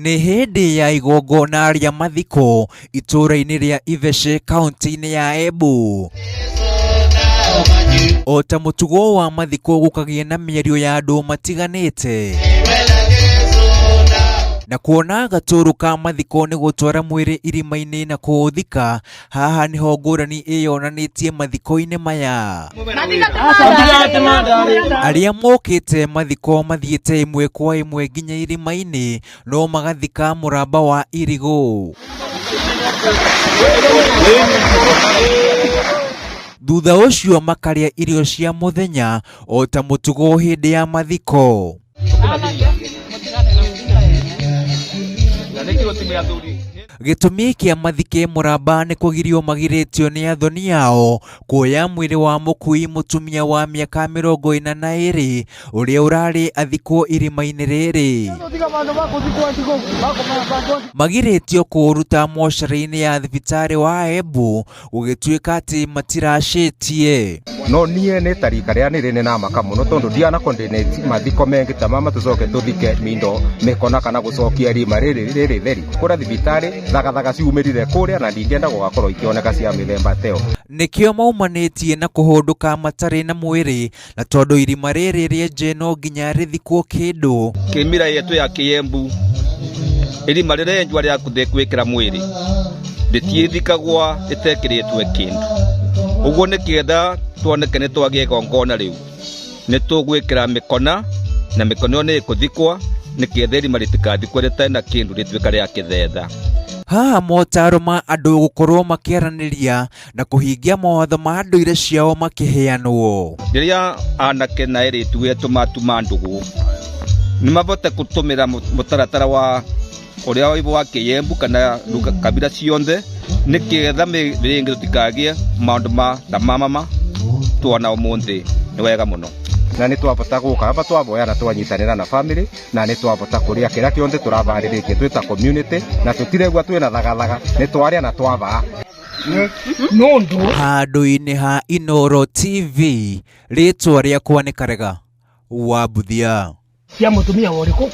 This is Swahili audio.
Nĩ hĩndĩ ya igongona rĩa mathiko itũũra-inĩ rĩa Iveshe kaunti-inĩ ya Embu. O ta mũtugo wa mathiko gũkagĩa na mĩario ya andũ matiganĩte, na kuona gatũrũ ka mathiko nĩ gũtwara mwĩrĩ irima-inĩ na kũũthika. Haha nĩho ngũrani ĩyonanĩtie mathiko-inĩ maya. Arĩa mokĩte mathiko mathiĩte ĩmwe kwa ĩmwe nginya irima-inĩ, no magathika mũramba wa irigũ. Thutha ũcio makarĩa irio cia mũthenya o ta mũtugo hĩndĩ ya mathiko. Gĩtũmi kĩa mathike mũramba nĩ kũgirio magirĩtio nĩ athoni ao kuoya mwĩrĩ wa mũkui mũtumia wa mĩaka 42 ũrĩa ũrarĩ athikwo irima-inĩ rĩrĩ. Magirĩtio kũũruta mocarĩ-inĩ ya thibitarĩ wa Embu gũgĩtuĩka atĩ matiracĩtie. No niĩ nĩ tarika rĩa nĩ na maka mũno tondũ ndiana condemnate mathiko mengĩ ta mama tũcoke tũthike mindo mĩkona kana gũcokia rima rĩrĩ theri kũrĩa thibitarĩ thagathага ciumĩrire kũrĩa na ndingĩenda gũgakorwo ikĩoneka cia mĩthemba teo. Nĩkĩo maumanĩtie na kũhũndũka matarĩ na mwĩrĩ, na tondũ irima rĩrĩ rĩenje no nginya rĩthikwo kĩndũ. Kĩmira yetu ya Kiembu irima rĩrenjwa rĩa gwĩkĩra mwĩrĩ rĩtiĩthikagwa ĩtekĩrĩtwe kĩndũ. Ũguo nĩ kĩenda tuoneke nĩ twagĩa igongona rĩu nĩ tũgwĩkĩra mĩkona, na mĩkona ĩyo nĩ ĩkũthikwa nĩkĩenda irima rĩtikathikwo rĩtarĩ na kĩndũ rĩtuĩka rĩa kĩthetha. Haha motaro ma andũ gũkorwo makĩaranĩria na kũhingia mawatho ma ndũire ciao makĩheanwo. Rĩrĩa anake na airĩtu wetu matuma ndũgũ nĩ mabote gũtũmĩra mũtaratara wa ũrĩa wa Kiembu kana kabira ciothe nĩkĩetha mĩrĩngĩ tũtikagĩe maũndũ ma mama tuona ũmũthĩ. Nĩ wega mũno na nĩ twabota gũka hapa twaboya na twanyitanĩra na family na nĩ twabota kũrĩa kĩrĩa kĩothe tũrabarĩrĩkie twĩta community na tũtiregua twĩna thagathaka nĩ twarĩa na twabaa. Handũ-inĩ ha Inooro TV, rĩtwa rĩakwa nĩ Karega wa Buthia. Cia mũtumia ũrĩkũ?